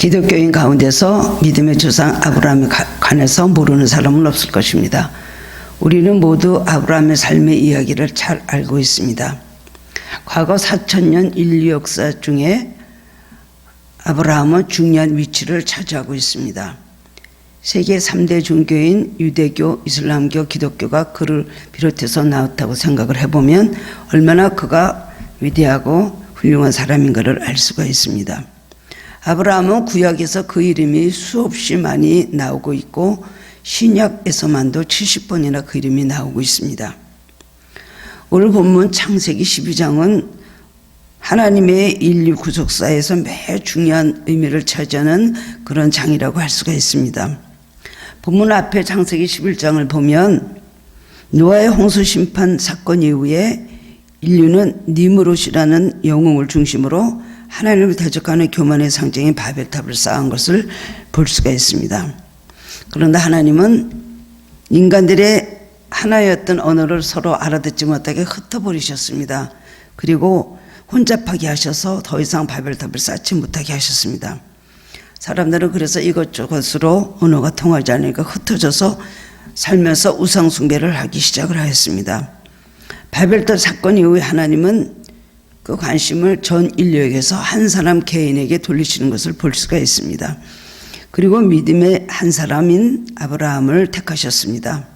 기독교인 가운데서 믿음의 조상 아브라함에 관해서 모르는 사람은 없을 것입니다. 우리는 모두 아브라함의 삶의 이야기를 잘 알고 있습니다. 과거 4000년 인류 역사 중에 아브라함은 중요한 위치를 차지하고 있습니다. 세계 3대 종교인 유대교, 이슬람교, 기독교가 그를 비롯해서 나왔다고 생각을 해보면 얼마나 그가 위대하고 훌륭한 사람인가를 알 수가 있습니다. 아브라함은 구약에서 그 이름이 수없이 많이 나오고 있고 신약에서만도 70번이나 그 이름이 나오고 있습니다. 오늘 본문 창세기 12장은 하나님의 인류 구속사에서 매우 중요한 의미를 차지하는 그런 장이라고 할 수가 있습니다. 본문 앞에 창세기 11장을 보면 노아의 홍수 심판 사건 이후에 인류는 니므롯이라는 영웅을 중심으로 하나님을 대적하는 교만의 상징인 바벨탑을 쌓은 것을 볼 수가 있습니다. 그런데 하나님은 인간들의 하나였던 언어를 서로 알아듣지 못하게 흩어버리셨습니다. 그리고 혼잡하게 하셔서 더 이상 바벨탑을 쌓지 못하게 하셨습니다. 사람들은 그래서 이것저것으로 언어가 통하지 않으니까 흩어져서 살면서 우상숭배를 하기 시작을 하였습니다. 바벨탑 사건 이후에 하나님은 그 관심을 전 인류에게서 한 사람 개인에게 돌리시는 것을 볼 수가 있습니다. 그리고 믿음의 한 사람인 아브라함을 택하셨습니다.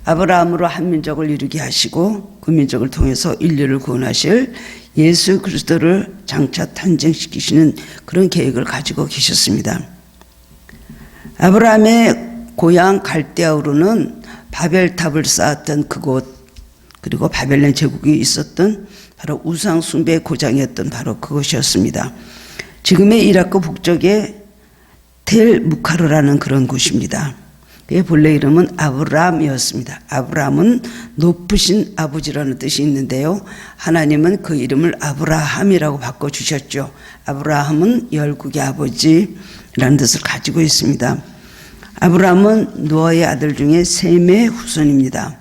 아브라함으로 한 민족을 이루게 하시고 그 민족을 통해서 인류를 구원하실 예수 그리스도를 장차 탄생시키시는 그런 계획을 가지고 계셨습니다. 아브라함의 고향 갈대아우르는 바벨탑을 쌓았던 그곳, 그리고 바벨론 제국이 있었던 바로 우상 숭배의 고장이었던 바로 그곳이었습니다. 지금의 이라크 북쪽의 텔 무카르라는 그런 곳입니다. 그의 본래 이름은 아브람이었습니다. 아브람은 높으신 아버지라는 뜻이 있는데요. 하나님은 그 이름을 아브라함이라고 바꿔주셨죠. 아브라함은 열국의 아버지라는 뜻을 가지고 있습니다. 아브람은 노아의 아들 중에 셈의 후손입니다.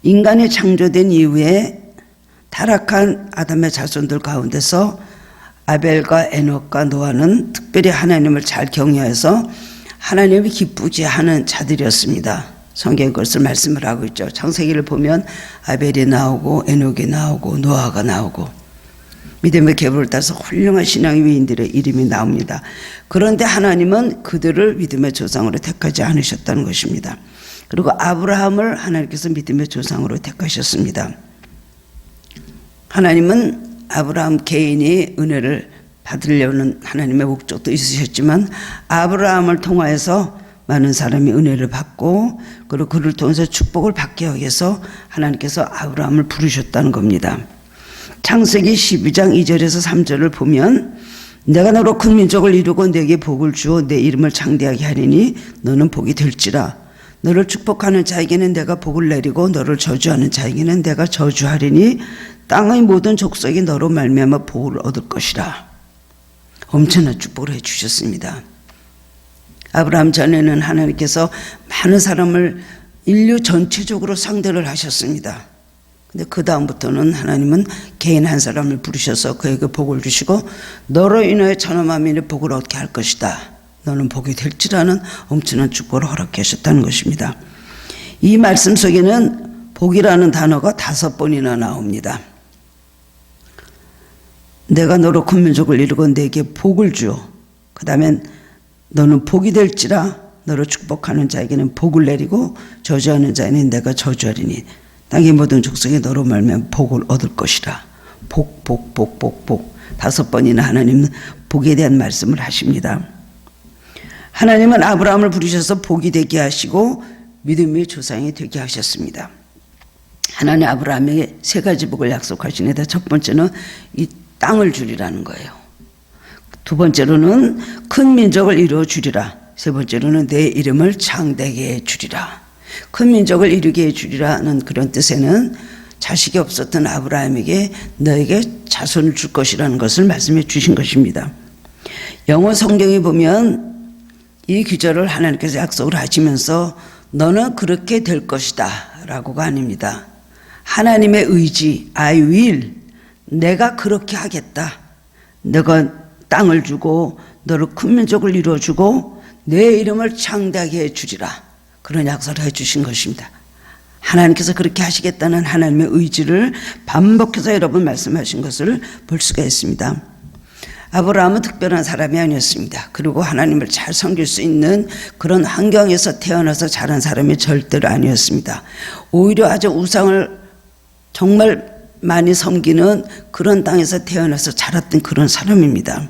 인간이 창조된 이후에 타락한 아담의 자손들 가운데서 아벨과 에녹과 노아는 특별히 하나님을 잘 경외해서 하나님이 기쁘지 하는 자들이었습니다. 성경이 그것을 말씀을 하고 있죠. 창세기를 보면 아벨이 나오고 에녹이 나오고 노아가 나오고 믿음의 계보를 따라서 훌륭한 신앙의 위인들의 이름이 나옵니다. 그런데 하나님은 그들을 믿음의 조상으로 택하지 않으셨다는 것입니다. 그리고 아브라함을 하나님께서 믿음의 조상으로 택하셨습니다. 하나님은 아브라함 개인이 은혜를 받으려는 하나님의 목적도 있으셨지만 아브라함을 통하여서 많은 사람이 은혜를 받고 그리고 그를 통해서 축복을 받게 하기 위해서 하나님께서 아브라함을 부르셨다는 겁니다. 창세기 12장 2절에서 3절을 보면 내가 너로 큰 민족을 이루고 내게 복을 주어 내 이름을 창대하게 하리니 너는 복이 될지라. 너를 축복하는 자에게는 내가 복을 내리고 너를 저주하는 자에게는 내가 저주하리니 땅의 모든 족속이 너로 말미암아 복을 얻을 것이라. 엄청난 축복을 해주셨습니다. 아브라함 전에는 하나님께서 많은 사람을 인류 전체적으로 상대를 하셨습니다. 근데 그 다음부터는 하나님은 개인 한 사람을 부르셔서 그에게 복을 주시고 너로 인하여 천하 만민의 복을 얻게 할 것이다. 너는 복이 될지라는 엄청난 축복을 허락해 하셨다는 것입니다. 이 말씀 속에는 복이라는 단어가 5번이나 나옵니다. 내가 너로 큰 민족을 이루고 내게 복을 주어 그 다음에 너는 복이 될지라. 너를 축복하는 자에게는 복을 내리고 저주하는 자에는 내가 저주하리니 땅의 모든 족속이 너로 말미암아 복을 얻을 것이라. 복 5번이나 하나님은 복에 대한 말씀을 하십니다. 하나님은 아브라함을 부르셔서 복이 되게 하시고 믿음의 조상이 되게 하셨습니다. 하나님 아브라함에게 3가지 복을 약속하시는데 첫 번째는 이 땅을 주리라는 거예요. 두 번째로는 큰 민족을 이루어 주리라. 세 번째로는 내 이름을 창대하게 해 주리라. 큰 민족을 이루게 해 주리라는 그런 뜻에는 자식이 없었던 아브라함에게 너에게 자손을 줄 것이라는 것을 말씀해 주신 것입니다. 영어 성경에 보면 이 규절을 하나님께서 약속을 하시면서 너는 그렇게 될 것이다 라고가 아닙니다. 하나님의 의지 I will 내가 그렇게 하겠다. 내가 땅을 주고 너를 큰 민족을 이루어주고 내 이름을 창대하게 해주리라. 그런 약속을 해주신 것입니다. 하나님께서 그렇게 하시겠다는 하나님의 의지를 반복해서 여러분 말씀하신 것을 볼 수가 있습니다. 아브라함은 특별한 사람이 아니었습니다. 그리고 하나님을 잘 섬길 수 있는 그런 환경에서 태어나서 자란 사람이 절대로 아니었습니다. 오히려 아주 우상을 정말 많이 섬기는 그런 땅에서 태어나서 자랐던 그런 사람입니다.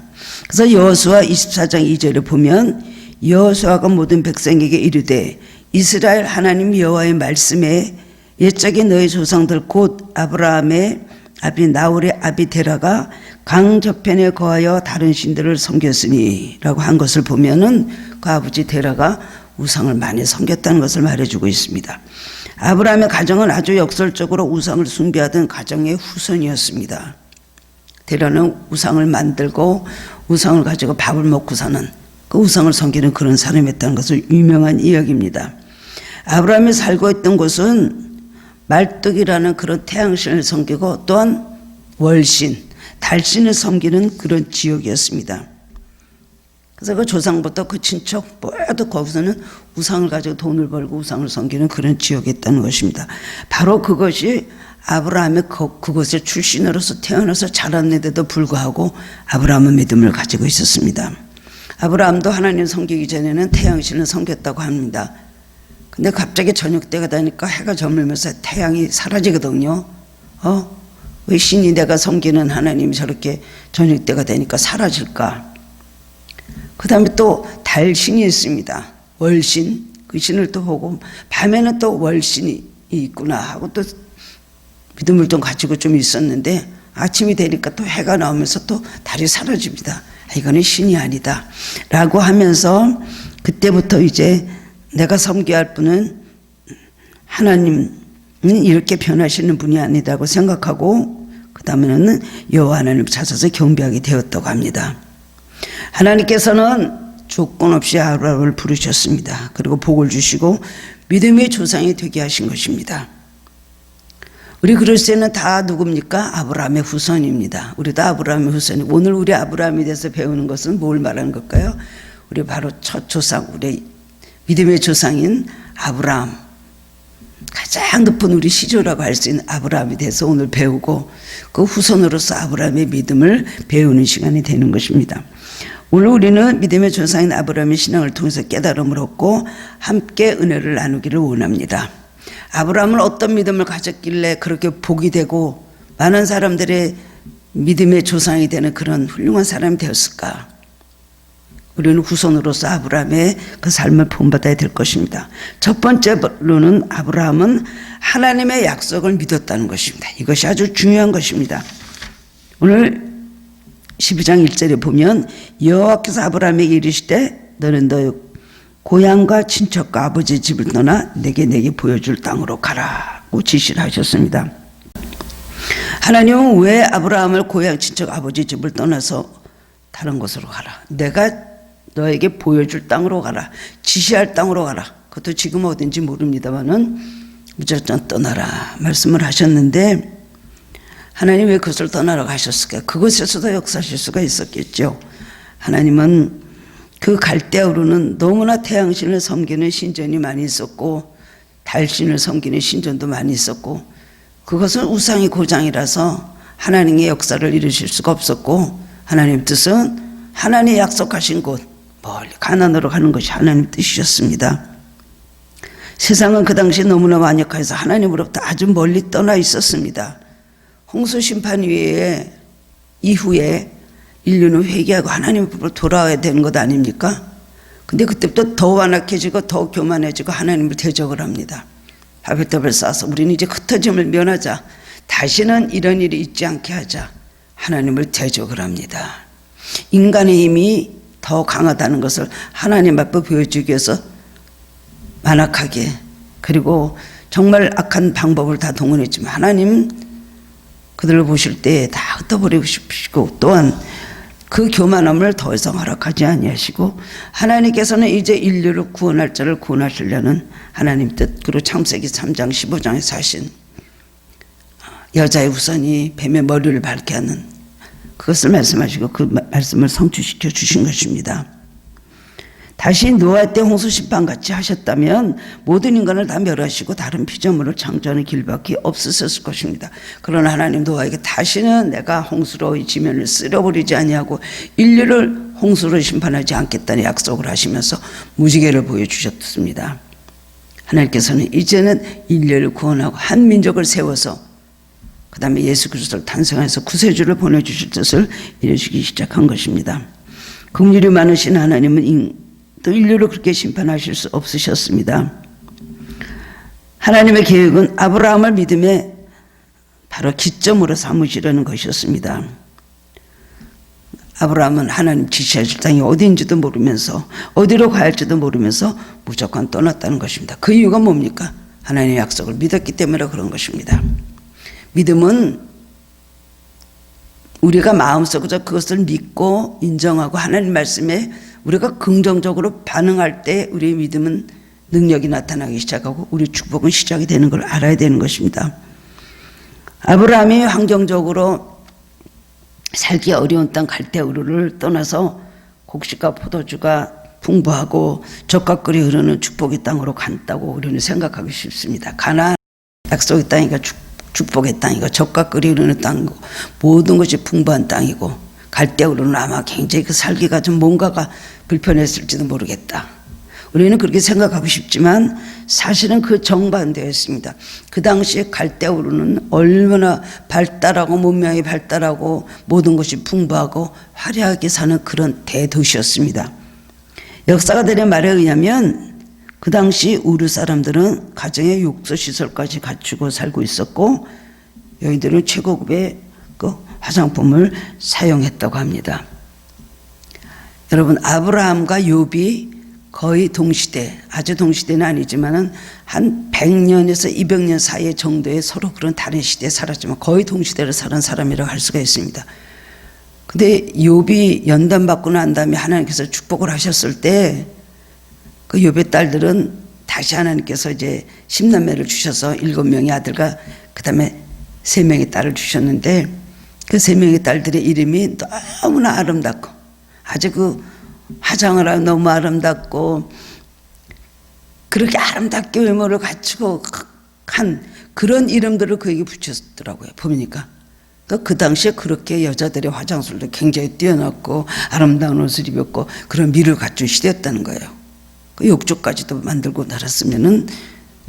그래서 여호수아 24장 2절에 보면 여호수아가 모든 백성에게 이르되 이스라엘 하나님 여호와의 말씀에 옛적에 너희 조상들 곧 아브라함의 아비 나홀의 아비 데라가 강 저편에 거하여 다른 신들을 섬겼으니 라고 한 것을 보면은 그 아버지 데라가 우상을 많이 섬겼다는 것을 말해주고 있습니다. 아브라함의 가정은 아주 역설적으로 우상을 숭배하던 가정의 후손이었습니다. 데라는 우상을 만들고 우상을 가지고 밥을 먹고 사는 그 우상을 섬기는 그런 사람이었다는 것을 유명한 이야기입니다. 아브라함이 살고 있던 곳은 말뚝이라는 그런 태양신을 섬기고 또한 월신, 달신을 섬기는 그런 지역이었습니다. 그래서 그 조상부터 그 친척 모두 거기서는 우상을 가지고 돈을 벌고 우상을 섬기는 그런 지역이었다는 것입니다. 바로 그것이 아브라함의 그곳의 출신으로서 태어나서 자랐는데도 불구하고 아브라함은 믿음을 가지고 있었습니다. 아브라함도 하나님 섬기기 전에는 태양신을 섬겼다고 합니다. 근데 갑자기 저녁 때가 되니까 해가 저물면서 태양이 사라지거든요. 왜 신이 내가 섬기는 하나님이 저렇게 저녁 때가 되니까 사라질까? 그 다음에 또 달신이 있습니다. 월신, 그 신을 또 보고 밤에는 또 월신이 있구나 하고 또 믿음을 좀 가지고 좀 있었는데 아침이 되니까 또 해가 나오면서 또 달이 사라집니다. 이거는 신이 아니다 라고 하면서 그때부터 이제 내가 섬겨야 할 분은 하나님은 이렇게 변하시는 분이 아니다고 생각하고 그 다음에는 여호와 하나님을 찾아서 경배하게 되었다고 합니다. 하나님께서는 조건 없이 아브라함을 부르셨습니다. 그리고 복을 주시고 믿음의 조상이 되게 하신 것입니다. 우리 그리스도인은 다 누굽니까? 아브라함의 후손입니다. 우리도 아브라함의 후손이. 오늘 우리 아브라함에 대해서 배우는 것은 뭘 말하는 걸까요? 우리 바로 첫 조상, 우리 믿음의 조상인 아브라함, 가장 높은 우리 시조라고 할 수 있는 아브라함에 대해서 오늘 배우고 그 후손으로서 아브라함의 믿음을 배우는 시간이 되는 것입니다. 오늘 우리는 믿음의 조상인 아브라함의 신앙을 통해서 깨달음을 얻고 함께 은혜를 나누기를 원합니다. 아브라함은 어떤 믿음을 가졌길래 그렇게 복이 되고 많은 사람들의 믿음의 조상이 되는 그런 훌륭한 사람이 되었을까? 우리는 후손으로서 아브라함의 그 삶을 본받아야 될 것입니다. 첫 번째로는 아브라함은 하나님의 약속을 믿었다는 것입니다. 이것이 아주 중요한 것입니다. 오늘 12장 1절에 보면 여호와께서 아브라함에게 이르시되 너는 너의 고향과 친척과 아버지 집을 떠나 내게 보여줄 땅으로 가라고 지시를 하셨습니다. 하나님은 왜 아브라함을 고향 친척 아버지 집을 떠나서 다른 곳으로 가라, 내가 너에게 보여줄 땅으로 가라, 지시할 땅으로 가라, 그것도 지금 어딘지 모릅니다만은 무작정 떠나라 말씀을 하셨는데 하나님 왜 그것을 떠나라고 하셨을까? 그곳에서도 역사하실 수가 있었겠죠. 하나님은 그 갈대아우르는 너무나 태양신을 섬기는 신전이 많이 있었고 달신을 섬기는 신전도 많이 있었고 그것은 우상의 고장이라서 하나님의 역사를 이루실 수가 없었고 하나님 뜻은 하나님의 약속하신 곳 멀리 가나안으로 가는 것이 하나님 뜻이었습니다. 세상은 그 당시 너무나 완악해서 하나님으로부터 아주 멀리 떠나 있었습니다. 홍수 심판 이후에 인류는 회개하고 하나님 앞으로 돌아와야 되는 것 아닙니까? 근데 그때부터 더 완악해지고 더 교만해지고 하나님을 대적을 합니다. 바벨탑을 쌓아서 우리는 이제 흩어짐을 면하자, 다시는 이런 일이 있지 않게 하자 하나님을 대적을 합니다. 인간의 힘이 더 강하다는 것을 하나님 앞에 보여주기 위해서 완악하게 그리고 정말 악한 방법을 다 동원했지만 하나님 그들을 보실 때 다 흩어버리고 싶으시고 또한 그 교만함을 더 이상 허락하지 아니하시고 하나님께서는 이제 인류를 구원할 자를 구원하시려는 하나님 뜻, 그리고 창세기 3장 15장에서 하신 여자의 후손이 뱀의 머리를 밟게 하는 그것을 말씀하시고 그 말씀을 성취시켜 주신 것입니다. 다시 노아 때 홍수 심판같이 하셨다면 모든 인간을 다 멸하시고 다른 피조물을 창조하는 길밖에 없으셨을 것입니다. 그러나 하나님 노아에게 다시는 내가 홍수로 이 지면을 쓸어버리지 아니하고 인류를 홍수로 심판하지 않겠다는 약속을 하시면서 무지개를 보여주셨습니다. 하나님께서는 이제는 인류를 구원하고 한 민족을 세워서 그 다음에 예수 그리스도를 탄생해서 구세주를 보내주실 뜻을 이루시기 시작한 것입니다. 긍휼이 많으신 하나님은 또 인류를 그렇게 심판하실 수 없으셨습니다. 하나님의 계획은 아브라함을 믿음에 바로 기점으로 삼으시려는 것이었습니다. 아브라함은 하나님 지시하실 땅이 어디인지도 모르면서 어디로 가야 할지도 모르면서 무조건 떠났다는 것입니다. 그 이유가 뭡니까? 하나님의 약속을 믿었기 때문에 그런 것입니다. 믿음은 우리가 마음속에서 그것을 믿고 인정하고 하나님 말씀에 우리가 긍정적으로 반응할 때 우리의 믿음은 능력이 나타나기 시작하고 우리 축복은 시작이 되는 걸 알아야 되는 것입니다. 아브라함이 환경적으로 살기 어려운 땅 갈대우르를 떠나서 곡식과 포도주가 풍부하고 젖가끓이 흐르는 축복의 땅으로 간다고 우리는 생각하기 쉽습니다. 가나안 약속의 땅이고 축복의 땅이고 젖가끓이 흐르는 땅이고 모든 것이 풍부한 땅이고 갈대우르는 아마 굉장히 그 살기가 좀 뭔가가 불편했을지도 모르겠다. 우리는 그렇게 생각하고 싶지만 사실은 그 정반대였습니다. 그 당시에 갈대우르는 얼마나 발달하고 문명이 발달하고 모든 것이 풍부하고 화려하게 사는 그런 대도시였습니다. 역사가들의 말에 의하면 그 당시 우르 사람들은 가정의 욕조시설까지 갖추고 살고 있었고 여인들은 최고급의 그 화장품을 사용했다고 합니다. 여러분 아브라함과 욥이 거의 동시대, 아주 동시대는 아니지만은 한 100년에서 200년 사이 정도의 서로 그런 다른 시대에 살았지만 거의 동시대를 살은 사람이라고 할 수가 있습니다. 근데 욥이 연단받고 난 다음에 하나님께서 축복을 하셨을 때 그 욥의 딸들은 다시 하나님께서 이제 10남매를 주셔서 7명의 아들과 그 다음에 3명의 딸을 주셨는데 그 3명의 딸들의 이름이 너무나 아름답고 아주 그 화장을 하고 너무 아름답고 그렇게 아름답게 외모를 갖추고 한 그런 이름들을 그에게 붙였더라고요. 보니까 그 당시에 그렇게 여자들의 화장술도 굉장히 뛰어났고 아름다운 옷을 입었고 그런 미를 갖춘 시대였다는 거예요. 그 욕조까지도 만들고 날았으면은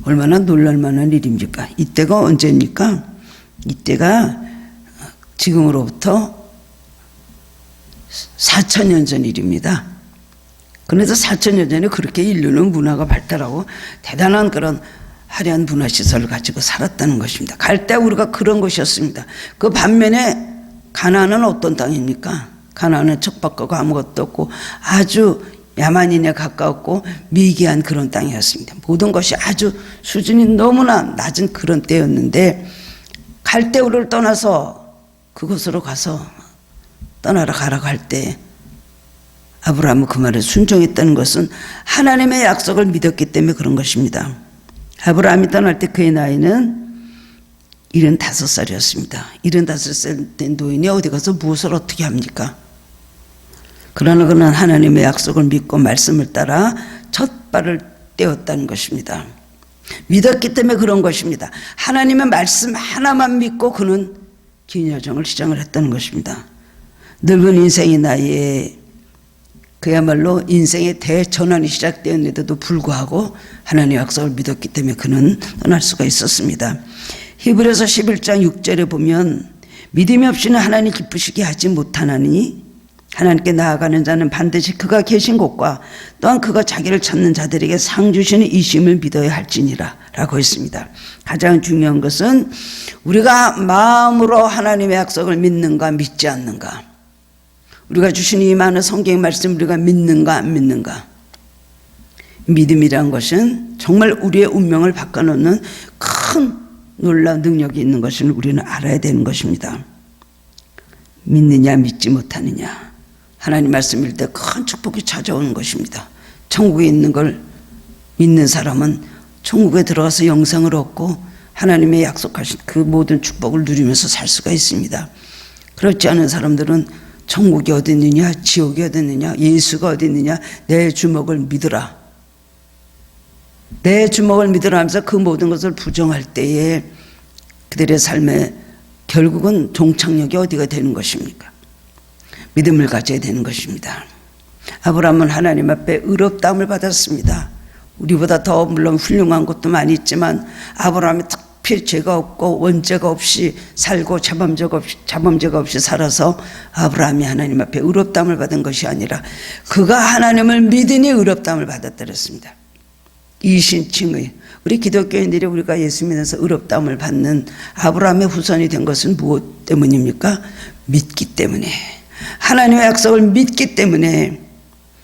얼마나 놀랄만한 일입니까? 이때가 언제입니까? 이때가 지금으로부터 4,000년 전 일입니다. 그래서 4,000년 전에 그렇게 인류는 문화가 발달하고 대단한 그런 화려한 문화시설을 가지고 살았다는 것입니다. 갈대우르가 그런 것이었습니다. 그 반면에 가나안은 어떤 땅입니까? 가나안은 척박하고 아무것도 없고 아주 야만인에 가까웠고 미개한 그런 땅이었습니다. 모든 것이 아주 수준이 너무나 낮은 그런 때였는데 갈대우르를 떠나서 그곳으로 가서 떠나러 가라고 할 때 아브라함은 그 말에 순종했다는 것은 하나님의 약속을 믿었기 때문에 그런 것입니다. 아브라함이 떠날 때 그의 나이는 75살이었습니다. 75살 된 노인이 어디 가서 무엇을 어떻게 합니까? 그러나 그는 하나님의 약속을 믿고 말씀을 따라 첫 발을 떼었다는 것입니다. 믿었기 때문에 그런 것입니다. 하나님의 말씀 하나만 믿고 그는 긴 여정을 시작을 했다는 것입니다. 늙은 인생의 나이에 그야말로 인생의 대전환이 시작되었는데도 불구하고 하나님의 약속을 믿었기 때문에 그는 떠날 수가 있었습니다. 히브리서 11장 6절에 보면 믿음이 없이는 하나님 기쁘시게 하지 못하나니 하나님께 나아가는 자는 반드시 그가 계신 곳과 또한 그가 자기를 찾는 자들에게 상 주시는 이심을 믿어야 할지니라 라고 했습니다. 가장 중요한 것은 우리가 마음으로 하나님의 약속을 믿는가 믿지 않는가, 우리가 주신 이 많은 성경의 말씀 우리가 믿는가 안 믿는가. 믿음이란 것은 정말 우리의 운명을 바꿔놓는 큰 놀라운 능력이 있는 것을 우리는 알아야 되는 것입니다. 믿느냐 믿지 못하느냐, 하나님 말씀일 때 큰 축복이 찾아오는 것입니다. 천국에 있는 걸 믿는 사람은 천국에 들어가서 영생을 얻고 하나님의 약속하신 그 모든 축복을 누리면서 살 수가 있습니다. 그렇지 않은 사람들은 천국이 어디 있느냐, 지옥이 어디 있느냐, 예수가 어디 있느냐, 내 주먹을 믿으라. 내 주먹을 믿으라 하면서 그 모든 것을 부정할 때에 그들의 삶에 결국은 종착역이 어디가 되는 것입니까? 믿음을 가져야 되는 것입니다. 아브라함은 하나님 앞에 의롭다함을 받았습니다. 우리보다 더 물론 훌륭한 것도 많이 있지만 아브라함이 특별히 죄가 없고 원죄가 없이 살고 자범죄가 없이 살아서 아브라함이 하나님 앞에 의롭다함을 받은 것이 아니라 그가 하나님을 믿으니 의롭다함을 받았다 그랬습니다. 이신칭의 우리 기독교인들이 우리가 예수 믿어서 의롭다함을 받는 아브라함의 후손이 된 것은 무엇 때문입니까? 믿기 때문에, 하나님의 약속을 믿기 때문에,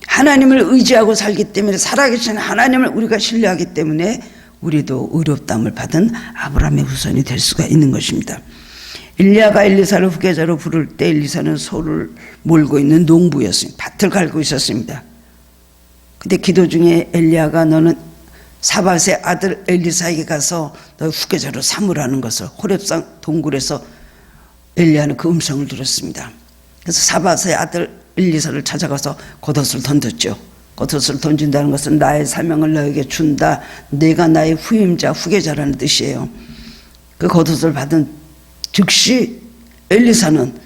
하나님을 의지하고 살기 때문에, 살아계신 하나님을 우리가 신뢰하기 때문에 우리도 의롭다함을 받은 아브라함의 후손이 될 수가 있는 것입니다. 엘리야가 엘리사를 후계자로 부를 때 엘리사는 소를 몰고 있는 농부였습니다. 밭을 갈고 있었습니다. 근데 기도 중에 엘리야가 너는 사밧의 아들 엘리사에게 가서 너 후계자로 삼으라는 것을 호렙산 동굴에서 엘리야는 그 음성을 들었습니다. 그래서 사밧의 아들 엘리사를 찾아가서 겉옷을 던졌죠. 겉옷을 던진다는 것은 나의 사명을 너에게 준다, 내가 나의 후임자 후계자라는 뜻이에요. 그 겉옷을 받은 즉시 엘리사는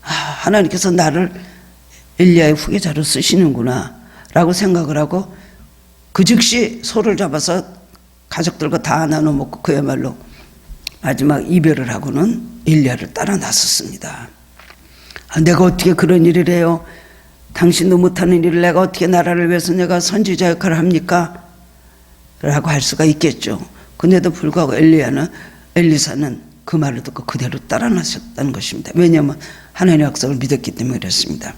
하나님께서 나를 엘리야의 후계자로 쓰시는구나 라고 생각을 하고 그 즉시 소를 잡아서 가족들과 다 나눠 먹고 그야말로 마지막 이별을 하고는 엘리야를 따라 나섰습니다. 내가 어떻게 그런 일을 해요? 당신도 못하는 일을 내가 어떻게 나라를 위해서 내가 선지자 역할을 합니까? 라고 할 수가 있겠죠. 근데도 불구하고 엘리사는 그 말을 듣고 그대로 따라 나섰다는 것입니다. 왜냐하면 하나님의 약속을 믿었기 때문에 그렇습니다.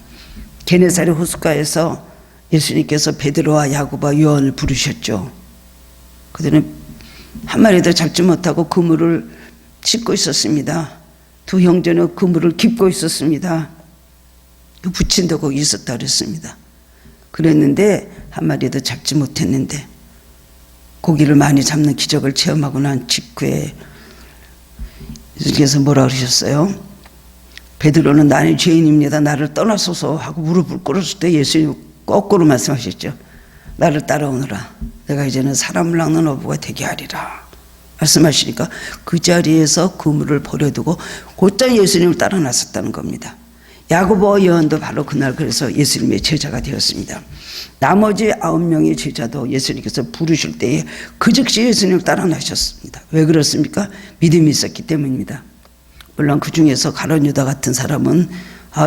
게네사렛 호숫가에서 예수님께서 베드로와 야고보와 요한을 부르셨죠. 그들은 한 마리도 잡지 못하고 그물을 씻고 있었습니다. 두 형제는 그물을 깁고 있었습니다. 그 부친도 거기 있었다 그랬습니다. 그랬는데 한 마리도 잡지 못했는데 고기를 많이 잡는 기적을 체험하고 난 직후에 예수님께서 뭐라 그러셨어요? 베드로는 나는 죄인입니다. 나를 떠나소서 하고 무릎을 꿇었을 때 예수님 거꾸로 말씀하셨죠. 나를 따라오너라. 내가 이제는 사람을 낚는 어부가 되게 하리라. 말씀하시니까 그 자리에서 그물을 버려두고 곧장 예수님을 따라 나섰다는 겁니다. 야고보와 요한도 바로 그날 그래서 예수님의 제자가 되었습니다. 나머지 9명의 제자도 예수님께서 부르실 때에 그 즉시 예수님을 따라 나셨습니다. 왜 그렇습니까? 믿음이 있었기 때문입니다. 물론 그 중에서 가룟 유다 같은 사람은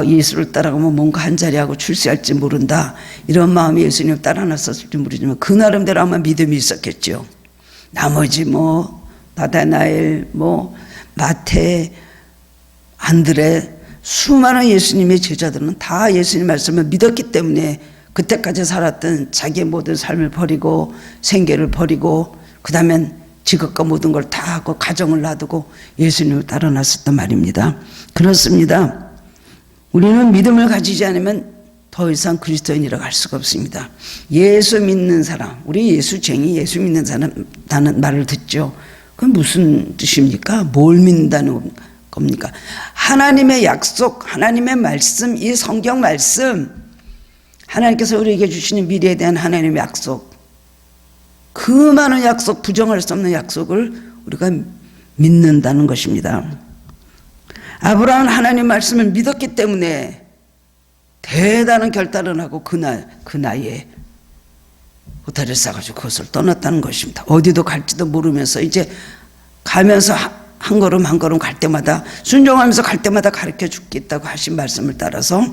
예수를 따라가면 뭔가 한 자리하고 출세할지 모른다 이런 마음이 예수님을 따라 나섰을지 모르지만 그 나름대로 아마 믿음이 있었겠죠. 나머지 나다나엘, 마태, 안드레 수많은 예수님의 제자들은 다 예수님 말씀을 믿었기 때문에 그때까지 살았던 자기의 모든 삶을 버리고 생계를 버리고 그 다음엔 직업과 모든 걸 다 하고 가정을 놔두고 예수님을 따라 나섰단 말입니다. 그렇습니다. 우리는 믿음을 가지지 않으면 더 이상 그리스도인이라고 할 수가 없습니다. 예수 믿는 사람, 우리 예수쟁이, 예수 믿는 사람다는 말을 듣죠. 그건 무슨 뜻입니까? 뭘 믿는다는 겁니까? 하나님의 약속, 하나님의 말씀, 이 성경 말씀, 하나님께서 우리에게 주시는 미래에 대한 하나님의 약속, 그 많은 약속, 부정할 수 없는 약속을 우리가 믿는다는 것입니다. 아브라함은 하나님 말씀을 믿었기 때문에 대단한 결단을 하고 그 나이에 호타를 싸가지고 그것을 떠났다는 것입니다. 어디도 갈지도 모르면서 이제 가면서 한 걸음 한 걸음 갈 때마다 순종하면서 갈 때마다 가르쳐 주겠다고 하신 말씀을 따라서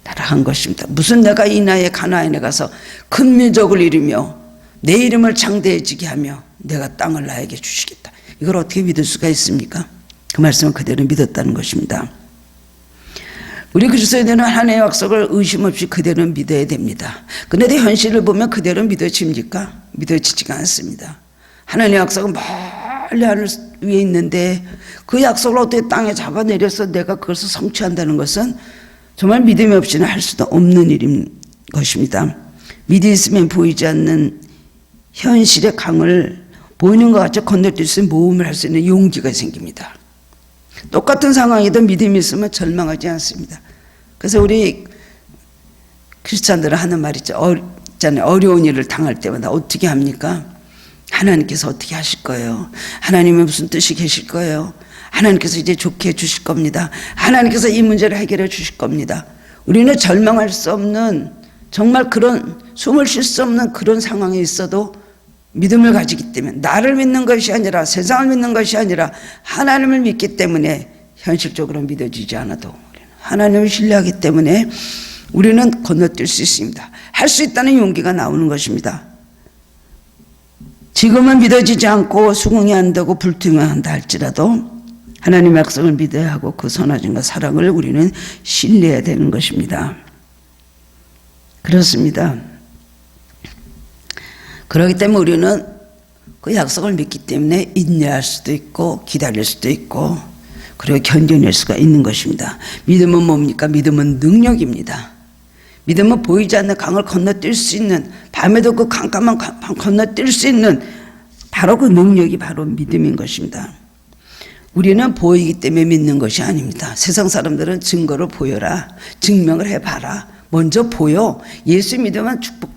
따라한 것입니다. 무슨 내가 이 나이에 가나안에 가서 큰 민족을 이루며 내 이름을 창대해지게 하며 내가 땅을 나에게 주시겠다. 이걸 어떻게 믿을 수가 있습니까? 그 말씀을 그대로 믿었다는 것입니다. 우리 그리스도인들은 하나님의 약속을 의심 없이 그대로 믿어야 됩니다. 그런데 현실을 보면 그대로 믿어집니까? 믿어지지가 않습니다. 하나님의 약속은 멀리 하늘 위에 있는데 그 약속을 어떻게 땅에 잡아내려서 내가 그것을 성취한다는 것은 정말 믿음이 없이는 할 수도 없는 일인 것입니다. 믿음이 있으면 보이지 않는 현실의 강을 보이는 것 같이 건너뛸 수 있는 모험을 할 수 있는 용기가 생깁니다. 똑같은 상황에도 믿음이 있으면 절망하지 않습니다. 그래서 우리 크리스찬들은 하는 말이 있잖아요. 어려운 일을 당할 때마다 어떻게 합니까? 하나님께서 어떻게 하실 거예요? 하나님은 무슨 뜻이 계실 거예요? 하나님께서 이제 좋게 해주실 겁니다. 하나님께서 이 문제를 해결해 주실 겁니다. 우리는 절망할 수 없는, 정말 그런 숨을 쉴 수 없는 그런 상황에 있어도 믿음을 가지기 때문에, 나를 믿는 것이 아니라 세상을 믿는 것이 아니라 하나님을 믿기 때문에 현실적으로 믿어지지 않아도 하나님을 신뢰하기 때문에 우리는 건너뛸 수 있습니다. 할 수 있다는 용기가 나오는 것입니다. 지금은 믿어지지 않고 수긍이 안 되고 불투명한다 할지라도 하나님의 약속을 믿어야 하고 그 선하심과 사랑을 우리는 신뢰해야 되는 것입니다. 그렇습니다. 그렇기 때문에 우리는 그 약속을 믿기 때문에 인내할 수도 있고 기다릴 수도 있고 그리고 견뎌낼 수가 있는 것입니다. 믿음은 뭡니까? 믿음은 능력입니다. 믿음은 보이지 않는 강을 건너뛸 수 있는, 밤에도 그 깜깜한 강 건너뛸 수 있는 바로 그 능력이 바로 믿음인 것입니다. 우리는 보이기 때문에 믿는 것이 아닙니다. 세상 사람들은 증거를 보여라, 증명을 해봐라, 먼저 보여. 예수 믿으면 축복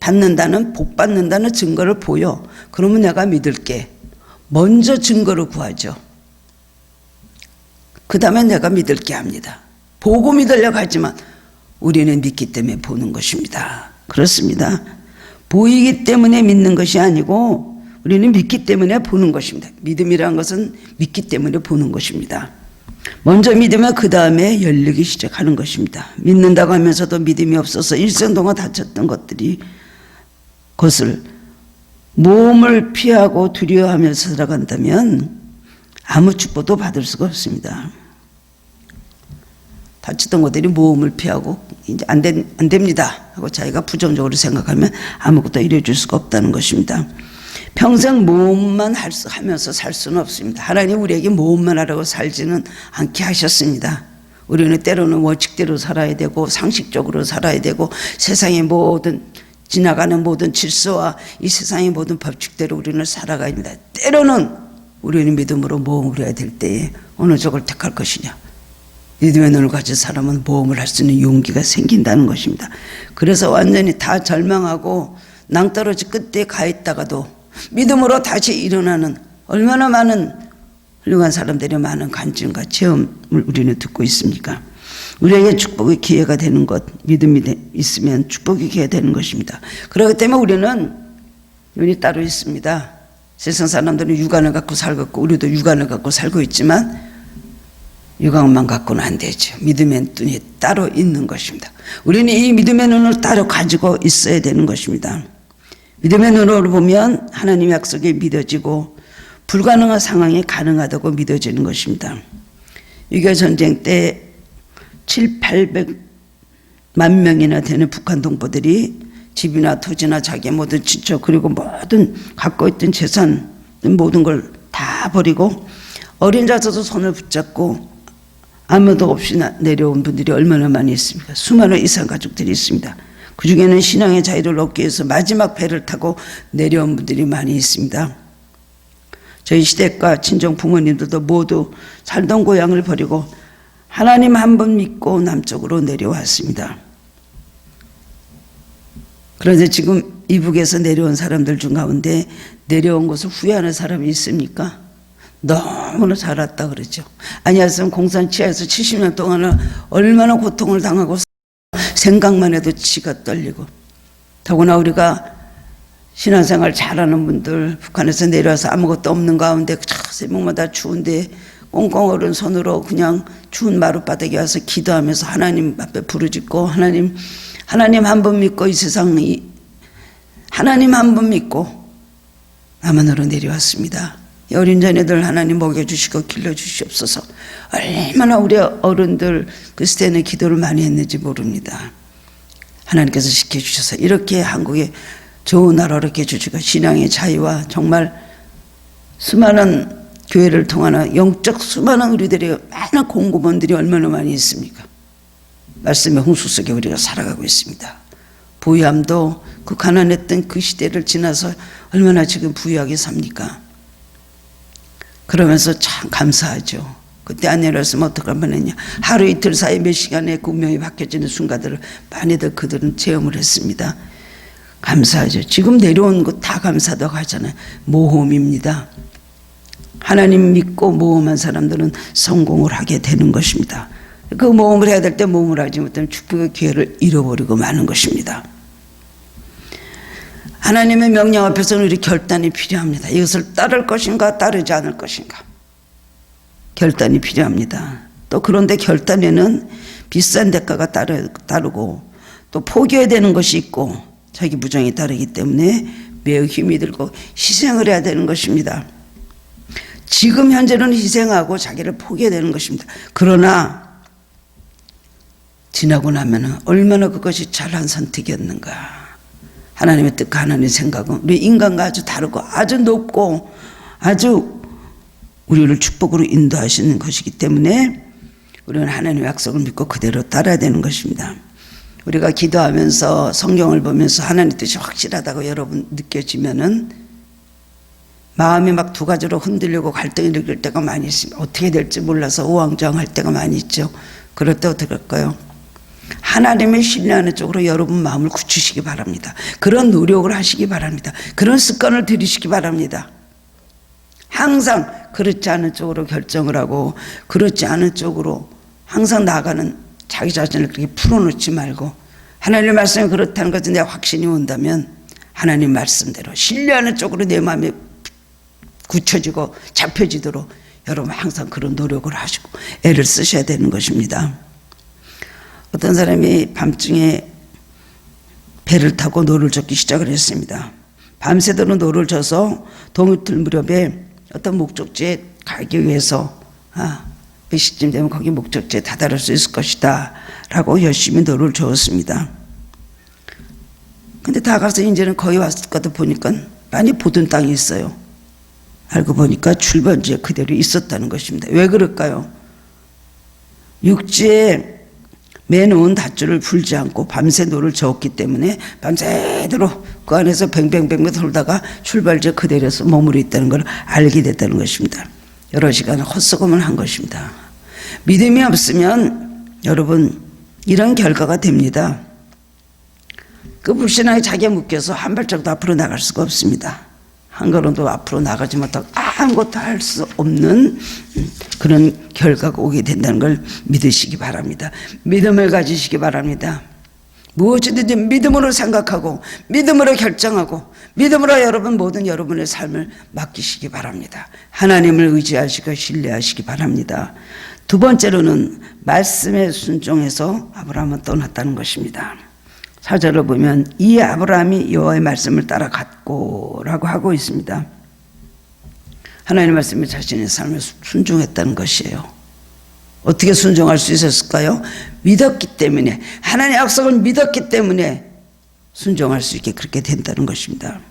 받는다는, 복 받는다는 증거를 보여. 그러면 내가 믿을게. 먼저 증거를 구하죠. 그 다음에 내가 믿을게 합니다. 보고 믿으려고 하지만 우리는 믿기 때문에 보는 것입니다. 그렇습니다. 보이기 때문에 믿는 것이 아니고 우리는 믿기 때문에 보는 것입니다. 믿음이라는 것은 믿기 때문에 보는 것입니다. 먼저 믿으면 그 다음에 열리기 시작하는 것입니다. 믿는다고 하면서도 믿음이 없어서 일생 동안 다쳤던 것을 모험을 피하고 두려워하면서 살아간다면 아무 축복도 받을 수가 없습니다. 다쳤던 것들이 모험을 피하고 이제 안 됩니다 하고 자기가 부정적으로 생각하면 아무것도 이뤄줄 수가 없다는 것입니다. 평생 모험만 하면서 살 수는 없습니다. 하나님 우리에게 모험만 하라고 살지는 않게 하셨습니다. 우리는 때로는 원칙대로 살아야 되고 상식적으로 살아야 되고 세상의 모든 지나가는 모든 질서와 이 세상의 모든 법칙대로 우리는 살아가야 합니다. 때로는 우리는 믿음으로 모험을 해야 될 때에 어느 쪽을 택할 것이냐. 믿음의 눈을 가진 사람은 모험을 할 수 있는 용기가 생긴다는 것입니다. 그래서 완전히 다 절망하고 낭떠러지 끝에 가 있다가도 믿음으로 다시 일어나는 얼마나 많은 훌륭한 사람들이 많은 간증과 체험을 우리는 듣고 있습니까? 우리에게 축복의 기회가 되는 것, 믿음이 있으면 축복의 기회가 되는 것입니다. 그렇기 때문에 우리는 눈이 따로 있습니다. 세상 사람들은 육안을 갖고 살고 우리도 육안을 갖고 살고 있지만 육안만 갖고는 안 되죠. 믿음의 눈이 따로 있는 것입니다. 우리는 이 믿음의 눈을 따로 가지고 있어야 되는 것입니다. 믿음의 눈으로 보면 하나님의 약속이 믿어지고 불가능한 상황이 가능하다고 믿어지는 것입니다. 6.25 전쟁 때 700~800만 명이나 되는 북한 동포들이 집이나 토지나 자기의 모든 친척 그리고 모든 갖고 있던 재산 모든 걸 다 버리고 어린 자서도 손을 붙잡고 아무도 없이 내려온 분들이 얼마나 많이 있습니까? 수많은 이산 가족들이 있습니다. 그 중에는 신앙의 자유를 얻기 위해서 마지막 배를 타고 내려온 분들이 많이 있습니다. 저희 시댁과 친정 부모님들도 모두 살던 고향을 버리고 하나님 한 분 믿고 남쪽으로 내려왔습니다. 그런데 지금 이북에서 내려온 사람들 중 가운데 내려온 것을 후회하는 사람이 있습니까? 너무나 잘 왔다 그러죠. 아니었으면 공산 치하에서 70년 동안은 얼마나 고통을 당하고 생각만 해도 치가 떨리고 더구나 우리가 신앙생활 잘하는 분들 북한에서 내려와서 아무것도 없는 가운데 새벽마다 추운데 꽁꽁 얼은 손으로 그냥 추운 마룻바닥에 와서 기도하면서 하나님 앞에 부르짖고 하나님 한 분 믿고 이 세상 하나님 한 분 믿고 남한으로 내려왔습니다. 어린 자녀들 하나님 먹여주시고 길러주시옵소서. 얼마나 우리 어른들 그 시대는 기도를 많이 했는지 모릅니다. 하나님께서 지켜주셔서 이렇게 한국에 좋은 나라로 이렇게 해주시고 신앙의 자유와 정말 수많은 교회를 통하는 영적 수많은 우리들의 많은 공급원들이 얼마나 많이 있습니까? 말씀의 홍수 속에 우리가 살아가고 있습니다. 부유함도 그 가난했던 그 시대를 지나서 얼마나 지금 부유하게 삽니까? 그러면서 참 감사하죠. 그때 안 내렸으면 어떡할 뻔했냐. 하루 이틀 사이 몇 시간에 그 운명이 바뀌어지는 순간들을 많이들 그들은 체험을 했습니다. 감사하죠. 지금 내려온 거 다 감사하다고 하잖아요. 모험입니다. 하나님 믿고 모험한 사람들은 성공을 하게 되는 것입니다. 그 모험을 해야 될 때 모험을 하지 못하면 축복의 기회를 잃어버리고 마는 것입니다. 하나님의 명령 앞에서는 우리 결단이 필요합니다. 이것을 따를 것인가 따르지 않을 것인가 결단이 필요합니다. 또 그런데 결단에는 비싼 대가가 따르고 또 포기해야 되는 것이 있고 자기 부정이 따르기 때문에 매우 힘이 들고 희생을 해야 되는 것입니다. 지금 현재는 희생하고 자기를 포기해야 되는 것입니다. 그러나 지나고 나면 얼마나 그것이 잘한 선택이었는가. 하나님의 뜻과 하나님의 생각은 우리 인간과 아주 다르고 아주 높고 아주 우리를 축복으로 인도하시는 것이기 때문에 우리는 하나님의 약속을 믿고 그대로 따라야 되는 것입니다. 우리가 기도하면서 성경을 보면서 하나님의 뜻이 확실하다고 여러분 느껴지면은 마음이 막 두 가지로 흔들리고 갈등이 느낄 때가 많이 있습니다. 어떻게 될지 몰라서 우왕좌왕할 때가 많이 있죠. 그럴 때 어떻게 할까요? 하나님을 신뢰하는 쪽으로 여러분 마음을 굳히시기 바랍니다. 그런 노력을 하시기 바랍니다. 그런 습관을 들이시기 바랍니다. 항상 그렇지 않은 쪽으로 결정을 하고 그렇지 않은 쪽으로 항상 나아가는 자기 자신을 그렇게 풀어놓지 말고 하나님의 말씀이 그렇다는 것에 내 확신이 온다면 하나님 말씀대로 신뢰하는 쪽으로 내 마음이 굳혀지고 잡혀지도록 여러분 항상 그런 노력을 하시고 애를 쓰셔야 되는 것입니다. 어떤 사람이 밤중에 배를 타고 노를 젓기 시작을 했습니다. 밤새도록 노를 져서 동이틀 무렵에 어떤 목적지에 가기 위해서 몇 시쯤 되면 거기 목적지에 다다를 수 있을 것이다 라고 열심히 노를 저었습니다. 근데 다 가서 이제는 거의 왔을 거다 보니까 많이 보던 땅이 있어요. 알고 보니까 출발지에 그대로 있었다는 것입니다. 왜 그럴까요? 육지에 매놓은 닷줄을 풀지 않고 밤새 노를 저었기 때문에 밤새도록 그 안에서 뱅뱅뱅 돌다가 출발지에 그대로서 머무르 있다는 걸 알게 됐다는 것입니다. 여러 시간을 헛수고만 한 것입니다. 믿음이 없으면 여러분 이런 결과가 됩니다. 그 불신앙에 자기가 묶여서 한 발짝도 앞으로 나갈 수가 없습니다. 한 걸음도 앞으로 나가지 못하고 아무것도 할 수 없는 그런 결과가 오게 된다는 걸 믿으시기 바랍니다. 믿음을 가지시기 바랍니다. 무엇이든지 믿음으로 생각하고 믿음으로 결정하고 믿음으로 여러분 모든 여러분의 삶을 맡기시기 바랍니다. 하나님을 의지하시고 신뢰하시기 바랍니다. 두 번째로는 말씀에 순종해서 아브라함은 떠났다는 것입니다. 4절을 보면 이 아브라함이 여호와의 말씀을 따라갔고 라고 하고 있습니다. 하나님의 말씀에 자신의 삶을 순종했다는 것이에요. 어떻게 순종할 수 있었을까요? 믿었기 때문에, 하나님의 약속을 믿었기 때문에 순종할 수 있게 그렇게 된다는 것입니다.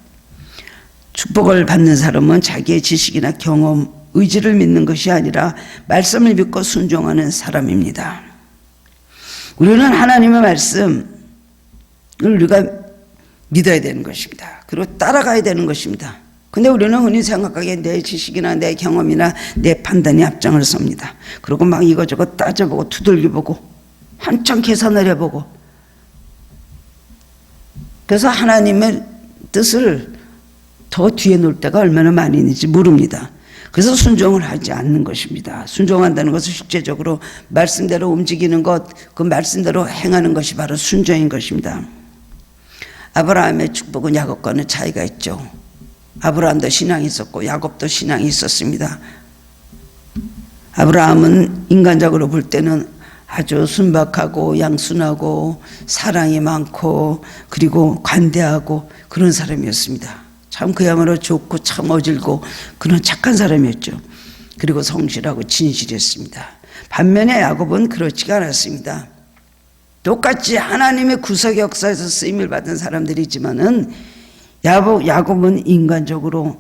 축복을 받는 사람은 자기의 지식이나 경험, 의지를 믿는 것이 아니라 말씀을 믿고 순종하는 사람입니다. 우리는 하나님의 말씀을 우리가 믿어야 되는 것입니다. 그리고 따라가야 되는 것입니다. 근데 우리는 흔히 생각하기에 내 지식이나 내 경험이나 내 판단이 앞장을 섭니다. 그리고 막 이거저거 따져보고 두들겨보고 한참 계산을 해보고 그래서 하나님의 뜻을 더 뒤에 놓을 때가 얼마나 많이 있는지 모릅니다. 그래서 순종을 하지 않는 것입니다. 순종한다는 것은 실제적으로 말씀대로 움직이는 것, 그 말씀대로 행하는 것이 바로 순종인 것입니다. 아브라함의 축복은 야곱과는 차이가 있죠. 아브라함도 신앙이 있었고 야곱도 신앙이 있었습니다. 아브라함은 인간적으로 볼 때는 아주 순박하고 양순하고 사랑이 많고 그리고 관대하고 그런 사람이었습니다. 참 그야말로 좋고 참 어질고 그런 착한 사람이었죠. 그리고 성실하고 진실했습니다. 반면에 야곱은 그렇지가 않았습니다. 똑같이 하나님의 구속 역사에서 쓰임을 받은 사람들이지만은 야곱은 인간적인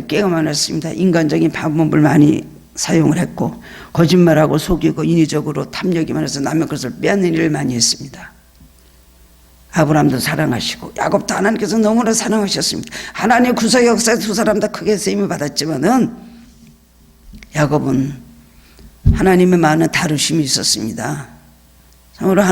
깨가 많았습니다. 인간적인 방법을 많이 사용을 했고 거짓말하고 속이고 인위적으로 탐욕이 많아서 남의 것을 빼앗는 일을 많이 했습니다. 아브라함도 사랑하시고 야곱도 하나님께서 너무나 사랑하셨습니다. 하나님의 구속 역사에 두 사람 다 크게 쓰임을 받았지만은 야곱은 하나님의 많은 다루심이 있었습니다. 참으로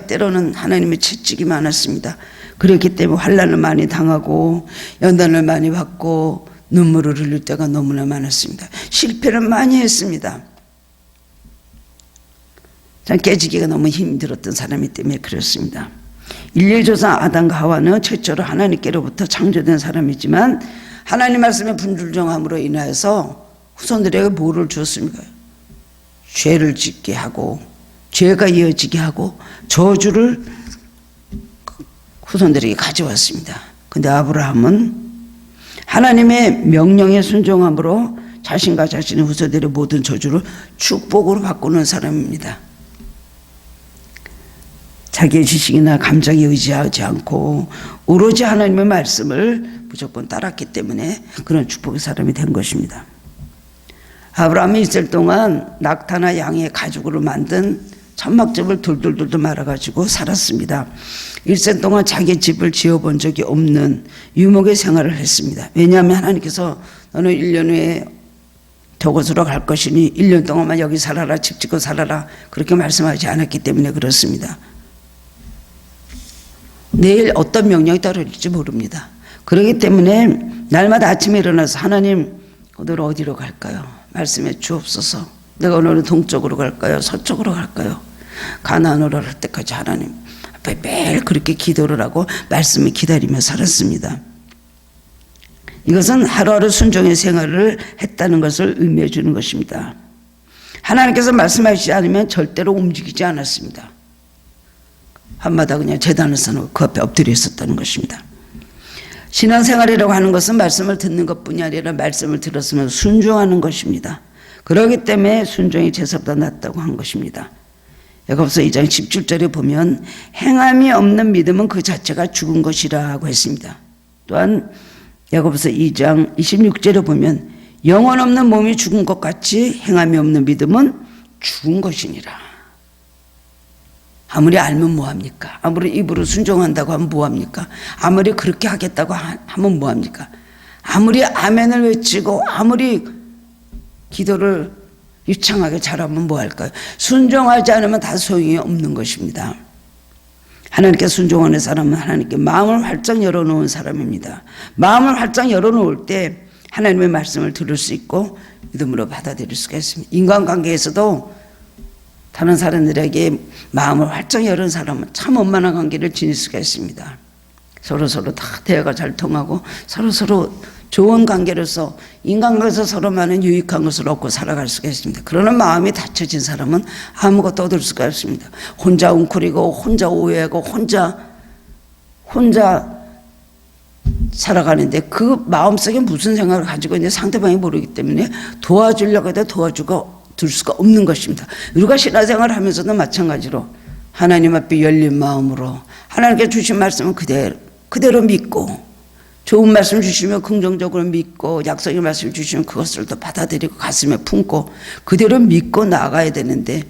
때로는 하나님의 채찍이 많았습니다. 그렇기 때문에 환난을 많이 당하고 연단을 많이 받고 눈물을 흘릴 때가 너무나 많았습니다. 실패를 많이 했습니다. 참 깨지기가 너무 힘들었던 사람이기 때문에 그렇습니다. 인류의 조상 아담과 하와는 최초로 하나님께로부터 창조된 사람이지만 하나님 말씀의 불순종함으로 인하여서 후손들에게 뭐를 주었습니까? 죄를 짓게 하고 죄가 이어지게 하고 저주를 후손들에게 가져왔습니다. 근데 아브라함은 하나님의 명령에 순종함으로 자신과 자신의 후손들의 모든 저주를 축복으로 바꾸는 사람입니다. 자기의 지식이나 감정에 의지하지 않고 오로지 하나님의 말씀을 무조건 따랐기 때문에 그런 축복의 사람이 된 것입니다. 아브라함이 있을 동안 낙타나 양의 가죽으로 만든 천막집을 돌돌돌 말아가지고 살았습니다. 일생 동안 자기 집을 지어본 적이 없는 유목의 생활을 했습니다. 왜냐하면 하나님께서 너는 1년 후에 저곳으로 갈 것이니 1년 동안만 여기 살아라, 집 짓고 살아라 그렇게 말씀하지 않았기 때문에 그렇습니다. 내일 어떤 명령이 떨어질지 모릅니다. 그렇기 때문에 날마다 아침에 일어나서 하나님 오늘 어디로 갈까요? 말씀해 주옵소서. 내가 오늘은 동쪽으로 갈까요? 서쪽으로 갈까요? 가나안으로 갈 때까지 하나님 앞에 매일 그렇게 기도를 하고 말씀을 기다리며 살았습니다. 이것은 하루하루 순종의 생활을 했다는 것을 의미해 주는 것입니다. 하나님께서 말씀하시지 않으면 절대로 움직이지 않았습니다. 밤마다 그냥 제단을 써놓고 그 앞에 엎드려 있었다는 것입니다. 신앙생활이라고 하는 것은 말씀을 듣는 것뿐이 아니라 말씀을 들었으면 순종하는 것입니다. 그렇기 때문에 순종이 제사보다 낫다고 한 것입니다. 야고보서 2장 17절에 보면 행함이 없는 믿음은 그 자체가 죽은 것이라고 했습니다. 또한 야고보서 2장 26절에 보면 영혼 없는 몸이 죽은 것 같이 행함이 없는 믿음은 죽은 것이니라. 아무리 알면 뭐합니까? 아무리 입으로 순종한다고 하면 뭐합니까? 아무리 그렇게 하겠다고 하면 뭐합니까? 아무리 아멘을 외치고 아무리 기도를 유창하게 잘하면 뭐할까요? 순종하지 않으면 다 소용이 없는 것입니다. 하나님께 순종하는 사람은 하나님께 마음을 활짝 열어놓은 사람입니다. 마음을 활짝 열어놓을 때 하나님의 말씀을 들을 수 있고 믿음으로 받아들일 수가 있습니다. 인간관계에서도 다른 사람들에게 마음을 활짝 열은 사람은 참 원만한 관계를 지닐 수가 있습니다. 서로 다 대화가 잘 통하고 서로 좋은 관계로서 인간관계에서 서로 많은 유익한 것을 얻고 살아갈 수가 있습니다. 그러나 마음이 닫혀진 사람은 아무것도 얻을 수가 없습니다. 혼자 웅크리고 혼자 오해하고 혼자 살아가는데 그 마음속에 무슨 생각을 가지고 있는지 상대방이 모르기 때문에 도와주려고 해도 도와주고 둘 수가 없는 것입니다. 우리가 신앙생활을 하면서도 마찬가지로 하나님 앞에 열린 마음으로 하나님께 주신 말씀은 그대로 믿고 좋은 말씀 주시면 긍정적으로 믿고 약속의 말씀 주시면 그것을 또 받아들이고 가슴에 품고 그대로 믿고 나아가야 되는데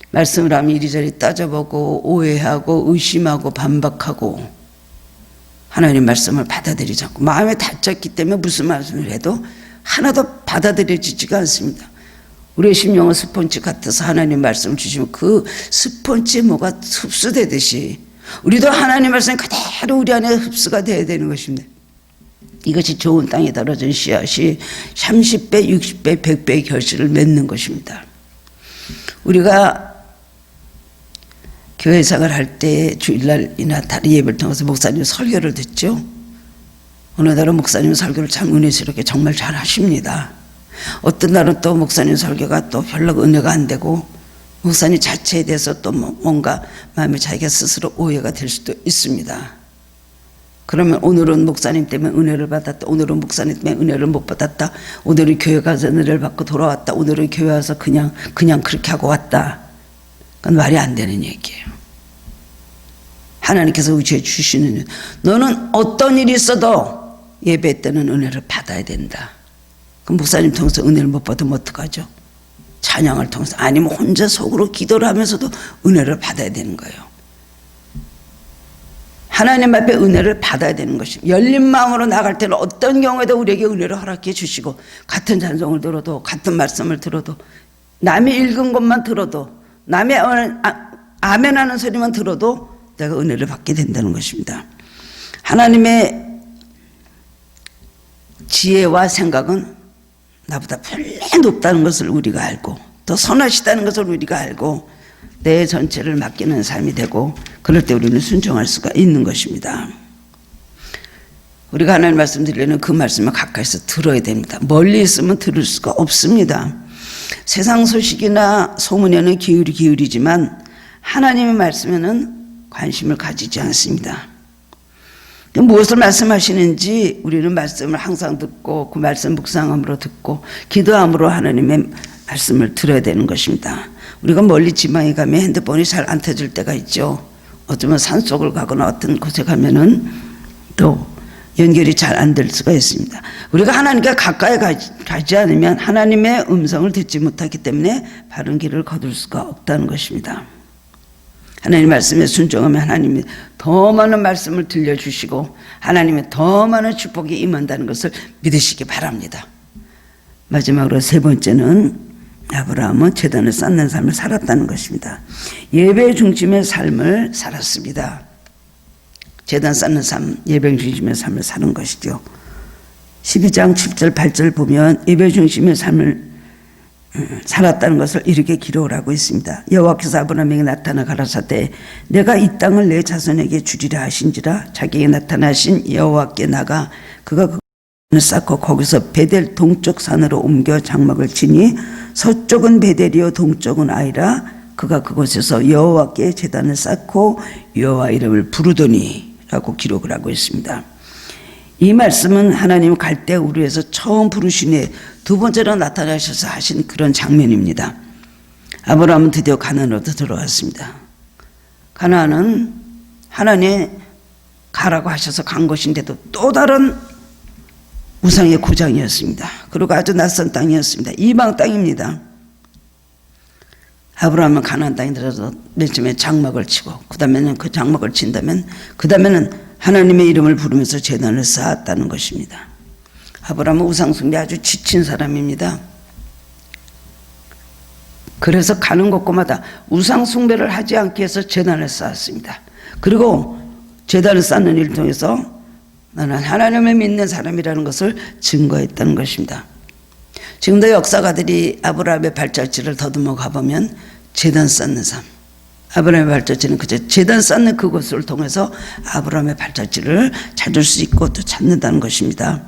말씀을 하면 이리저리 따져보고 오해하고 의심하고 반박하고 하나님 말씀을 받아들이지 않고 마음에 닫혔기 때문에 무슨 말씀을 해도 하나도 받아들여지지가 않습니다. 우리의 심령은 스펀지 같아서 하나님 말씀을 주시면 그 스펀지에 뭐가 흡수되듯이 우리도 하나님 말씀이 그대로 우리 안에 흡수가 되어야 되는 것입니다. 이것이 좋은 땅에 떨어진 씨앗이 30배, 60배, 100배의 결실을 맺는 것입니다. 우리가 교회 생활을 할 때 주일날이나 다른 예배를 통해서 목사님 설교를 듣죠. 어느 날은 목사님 설교를 참 은혜스럽게 정말 잘 하십니다. 어떤 날은 또 목사님 설교가 또 별로 은혜가 안 되고 목사님 자체에 대해서 또 뭔가 마음에 자기가 스스로 오해가 될 수도 있습니다. 그러면 오늘은 목사님 때문에 은혜를 받았다. 오늘은 목사님 때문에 은혜를 못 받았다. 오늘은 교회 가서 은혜를 받고 돌아왔다. 오늘은 교회 와서 그냥 그렇게 하고 왔다. 그건 말이 안 되는 얘기예요. 하나님께서 의지해 주시는 너는 어떤 일이 있어도 예배 때는 은혜를 받아야 된다. 그럼 목사님 통해서 은혜를 못 받으면 어떡하죠? 찬양을 통해서 아니면 혼자 속으로 기도를 하면서도 은혜를 받아야 되는 거예요. 하나님 앞에 은혜를 받아야 되는 것입니다. 열린 마음으로 나갈 때는 어떤 경우에도 우리에게 은혜를 허락해 주시고, 같은 찬송을 들어도, 같은 말씀을 들어도, 남이 읽은 것만 들어도, 남의 아멘 하는 소리만 들어도 내가 은혜를 받게 된다는 것입니다. 하나님의 지혜와 생각은 나보다 별로 높다는 것을 우리가 알고, 더 선하시다는 것을 우리가 알고, 내 전체를 맡기는 삶이 되고, 그럴 때 우리는 순종할 수가 있는 것입니다. 우리가 하나님 말씀 드리려면 그 말씀을 가까이서 들어야 됩니다. 멀리 있으면 들을 수가 없습니다. 세상 소식이나 소문에는 기울이지만 하나님의 말씀에는 관심을 가지지 않습니다. 무엇을 말씀하시는지 우리는 말씀을 항상 듣고, 그 말씀 묵상함으로 듣고 기도함으로 하나님의 말씀을 들어야 되는 것입니다. 우리가 멀리 지방에 가면 핸드폰이 잘 안 터질 때가 있죠. 어쩌면 산속을 가거나 어떤 곳에 가면은 또 연결이 잘 안 될 수가 있습니다. 우리가 하나님께 가까이 가지 않으면 하나님의 음성을 듣지 못하기 때문에 바른 길을 거둘 수가 없다는 것입니다. 하나님 말씀에 순종하면 하나님이 더 많은 말씀을 들려주시고 하나님의 더 많은 축복이 임한다는 것을 믿으시기 바랍니다. 마지막으로 세 번째는 아브라함은 제단을 쌓는 삶을 살았다는 것입니다. 예배 중심의 삶을 살았습니다. 제단 쌓는 삶, 예배 중심의 삶을 사는 것이죠. 12장 7절 8절 보면 예배 중심의 삶을 살았다는 것을 이렇게 기록을 하고 있습니다. 여호와께서 아브라함에게 나타나 가라사대 내가 이 땅을 내 자손에게 주리라 하신지라. 자기에게 나타나신 여호와께 나가 그가 그것을 쌓고 거기서 베델 동쪽 산으로 옮겨 장막을 치니 서쪽은 베델이요 동쪽은 아이라. 그가 그곳에서 여호와께 제단을 쌓고 여호와 이름을 부르더니 라고 기록을 하고 있습니다. 이 말씀은 하나님 갈대 우르에서 처음 부르신 후에 두 번째로 나타나셔서 하신 그런 장면입니다. 아브라함은 드디어 가나안으로 들어왔습니다. 가나안은 하나님이 가라고 하셔서 간 것인데도 또 다른 우상의 고장이었습니다. 그리고 아주 낯선 땅이었습니다. 이방 땅입니다. 아브라함은 가나안 땅에 들어서 맨 처음에 장막을 치고 그 다음에는 그 장막을 친다면 그 다음에는 하나님의 이름을 부르면서 제단을 쌓았다는 것입니다. 아브라함은 우상숭배 아주 지친 사람입니다. 그래서 가는 곳곳마다 우상숭배를 하지 않기 위해서 제단을 쌓았습니다. 그리고 제단을 쌓는 일을 통해서 나는 하나님을 믿는 사람이라는 것을 증거했다는 것입니다. 지금도 역사가들이 아브라함의 발자취를 더듬어 가보면 제단 쌓는 삶, 아브라함의 발자취는 그저 제단 쌓는 그것을 통해서 아브라함의 발자취를 찾을 수 있고 또 찾는다는 것입니다.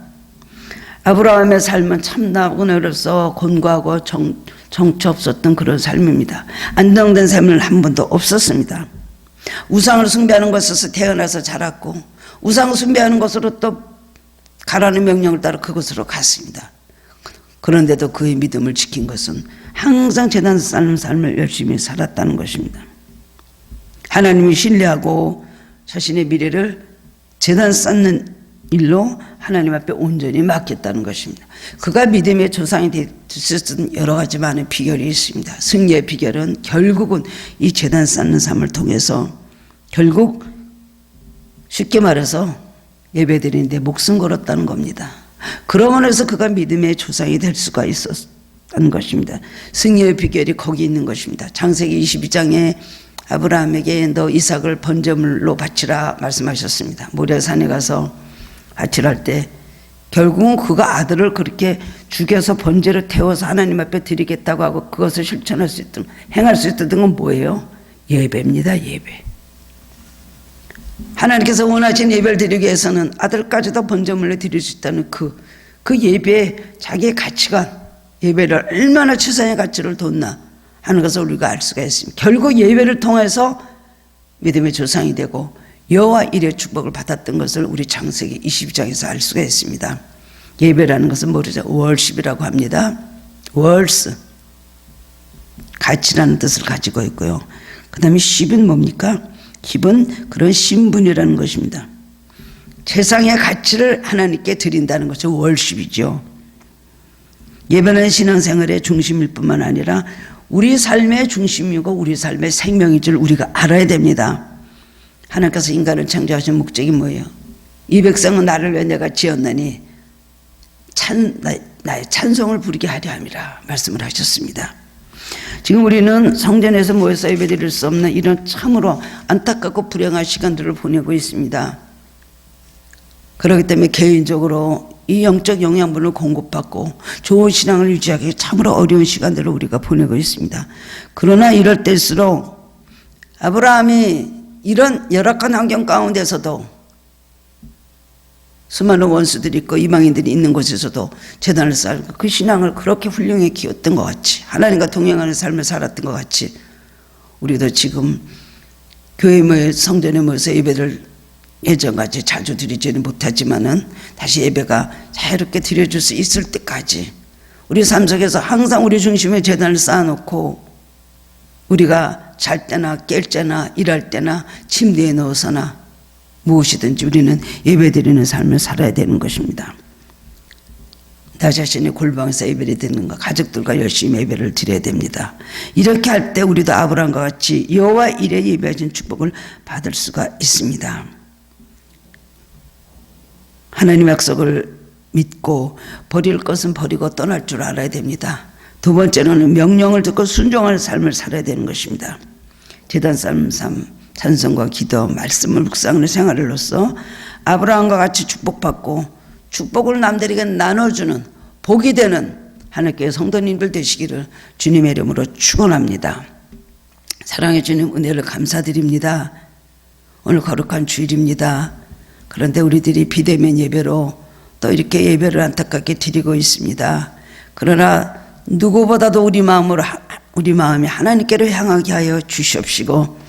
아브라함의 삶은 참나고 어려서 곤고하고 정처 없었던 그런 삶입니다. 안정된 삶은 한 번도 없었습니다. 우상을 숭배하는 것에서 태어나서 자랐고 우상을 숭배하는 것으로 또 가라는 명령을 따라 그곳으로 갔습니다. 그런데도 그의 믿음을 지킨 것은 항상 제단 쌓는 삶을 열심히 살았다는 것입니다. 하나님을 신뢰하고 자신의 미래를 제단 쌓는 일로 하나님 앞에 온전히 맡겼다는 것입니다. 그가 믿음의 조상이 될 수 있는 여러 가지 많은 비결이 있습니다. 승리의 비결은 결국은 이 제단 쌓는 삶을 통해서 결국 쉽게 말해서 예배드리는데 목숨 걸었다는 겁니다. 그러므로 해서 그가 믿음의 조상이 될 수가 있었다는 것입니다. 승리의 비결이 거기 있는 것입니다. 창세기 22장에 아브라함에게 너 이삭을 번제물로 바치라 말씀하셨습니다. 모리아산에 가서 바치랄 때 결국은 그가 아들을 그렇게 죽여서 번제로 태워서 하나님 앞에 드리겠다고 하고 그것을 실천할 수 있던, 행할 수 있던 건 뭐예요? 예배입니다. 예배. 하나님께서 원하신 예배를 드리기 위해서는 아들까지도 번제물로 드릴 수 있다는 그 예배의 자기의 가치관, 예배를 얼마나 최선의 가치를 뒀나 하는 것을 우리가 알 수가 있습니다. 결국 예배를 통해서 믿음의 조상이 되고 여호와 이레의 축복을 받았던 것을 우리 창세기 22장에서 알 수가 있습니다. 예배라는 것은 모르죠. 월십이라고 합니다. 월스, 가치라는 뜻을 가지고 있고요. 그 다음에 십은 뭡니까? 십은 그런 신분이라는 것입니다. 세상의 가치를 하나님께 드린다는 것이 월십이죠. 예배는 신앙생활의 중심일 뿐만 아니라 우리 삶의 중심이고 우리 삶의 생명인 줄 우리가 알아야 됩니다. 하나님께서 인간을 창조하신 목적이 뭐예요? 이 백성은 나를 왜 내가 지었느니 나의 찬송을 부르게 하려 함이라 말씀을 하셨습니다. 지금 우리는 성전에서 모여서 예배드릴 수 없는 이런 참으로 안타깝고 불행한 시간들을 보내고 있습니다. 그렇기 때문에 개인적으로 이 영적 영양분을 공급받고 좋은 신앙을 유지하기 참으로 어려운 시간들을 우리가 보내고 있습니다. 그러나 이럴 때일수록 아브라함이 이런 열악한 환경 가운데서도 수많은 원수들이 있고 이방인들이 있는 곳에서도 제단을 쌓고 그 신앙을 그렇게 훌륭히 키웠던 것 같이, 하나님과 동행하는 삶을 살았던 것 같이, 우리도 지금 교회 모여 성전에 모여서 예배를 예전같이 자주 드리지는 못하지만은 다시 예배가 자유롭게 드려줄 수 있을 때까지 우리 삶 속에서 항상 우리 중심에 제단을 쌓아놓고 우리가 잘 때나 깰 때나 일할 때나 침대에 누워서나 무엇이든지 우리는 예배드리는 삶을 살아야 되는 것입니다. 나 자신이 골방에서 예배를 드리는 것, 가족들과 열심히 예배를 드려야 됩니다. 이렇게 할 때 우리도 아브라함과 같이 여호와 이레 예배하신 축복을 받을 수가 있습니다. 하나님의 약속을 믿고 버릴 것은 버리고 떠날 줄 알아야 됩니다. 두 번째로는 명령을 듣고 순종하는 삶을 살아야 되는 것입니다. 제단 삶, 찬송과 기도, 말씀을 묵상하는 생활로서 아브라함과 같이 축복받고 축복을 남들에게 나눠주는 복이 되는 하나님께 성도님들 되시기를 주님의 이름으로 축원합니다. 사랑해 주님 은혜를 감사드립니다. 오늘 거룩한 주일입니다. 그런데 우리들이 비대면 예배로 또 이렇게 예배를 안타깝게 드리고 있습니다. 그러나 누구보다도 우리 마음이 하나님께로 향하게 하여 주시옵시고,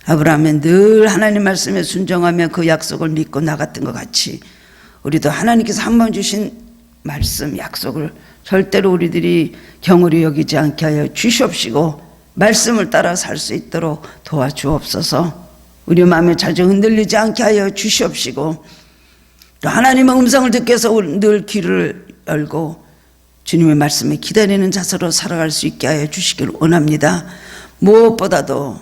아브라함은 늘 하나님 말씀에 순종하며 그 약속을 믿고 나갔던 것 같이 우리도 하나님께서 한 번 주신 말씀, 약속을 절대로 우리들이 경홀히 여기지 않게 하여 주시옵시고 말씀을 따라 살 수 있도록 도와주옵소서. 우리 마음에 자주 흔들리지 않게 하여 주시옵시고, 또 하나님의 음성을 듣기 위해서 늘 귀를 열고 주님의 말씀에 기다리는 자세로 살아갈 수 있게 하여 주시기를 원합니다. 무엇보다도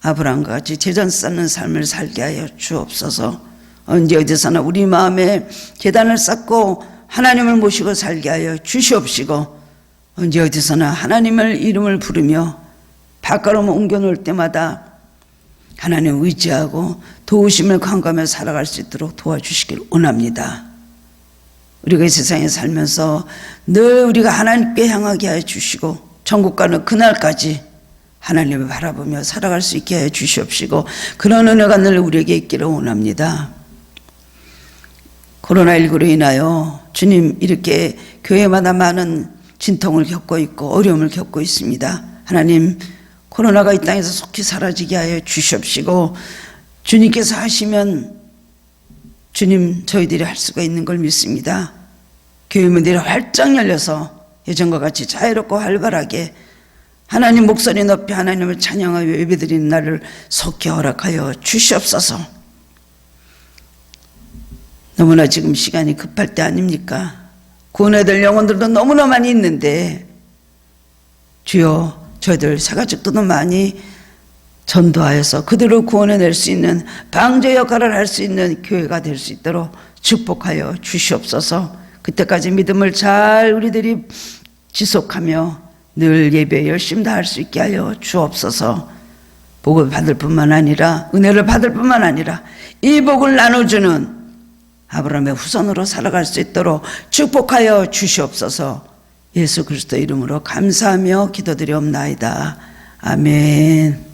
아브라함과 같이 제단 쌓는 삶을 살게 하여 주옵소서. 언제 어디서나 우리 마음에 제단을 쌓고 하나님을 모시고 살게 하여 주시옵시고, 언제 어디서나 하나님의 이름을 부르며 발걸음을 옮겨놓을 때마다 하나님을 의지하고 도우심을 간구하며 살아갈 수 있도록 도와주시기를 원합니다. 우리가 이 세상에 살면서 늘 우리가 하나님께 향하게 하여 주시고 천국 가는 그날까지 하나님을 바라보며 살아갈 수 있게 해 주시옵시고, 그런 은혜가 늘 우리에게 있기를 원합니다. 코로나19로 인하여 주님 이렇게 교회마다 많은 진통을 겪고 있고 어려움을 겪고 있습니다. 하나님, 코로나가 이 땅에서 속히 사라지게 하여 주시옵시고, 주님께서 하시면 주님 저희들이 할 수가 있는 걸 믿습니다. 교회 문들이 활짝 열려서 예전과 같이 자유롭고 활발하게 하나님 목소리 높이 하나님을 찬양하여 예배드리는 날을 속히 허락하여 주시옵소서. 너무나 지금 시간이 급할 때 아닙니까? 구원해야 될 영혼들도 너무나 많이 있는데 주여, 저희들 새가족들도 많이 전도하여서 그들을 구원해낼 수 있는 방제 역할을 할 수 있는 교회가 될 수 있도록 축복하여 주시옵소서. 그때까지 믿음을 잘 우리들이 지속하며 늘 예배 열심히 다 할 수 있게 하여 주옵소서. 복을 받을 뿐만 아니라 은혜를 받을 뿐만 아니라 이 복을 나눠주는 아브라함의 후손으로 살아갈 수 있도록 축복하여 주시옵소서. 예수 그리스도 이름으로 감사하며 기도드리옵나이다. 아멘.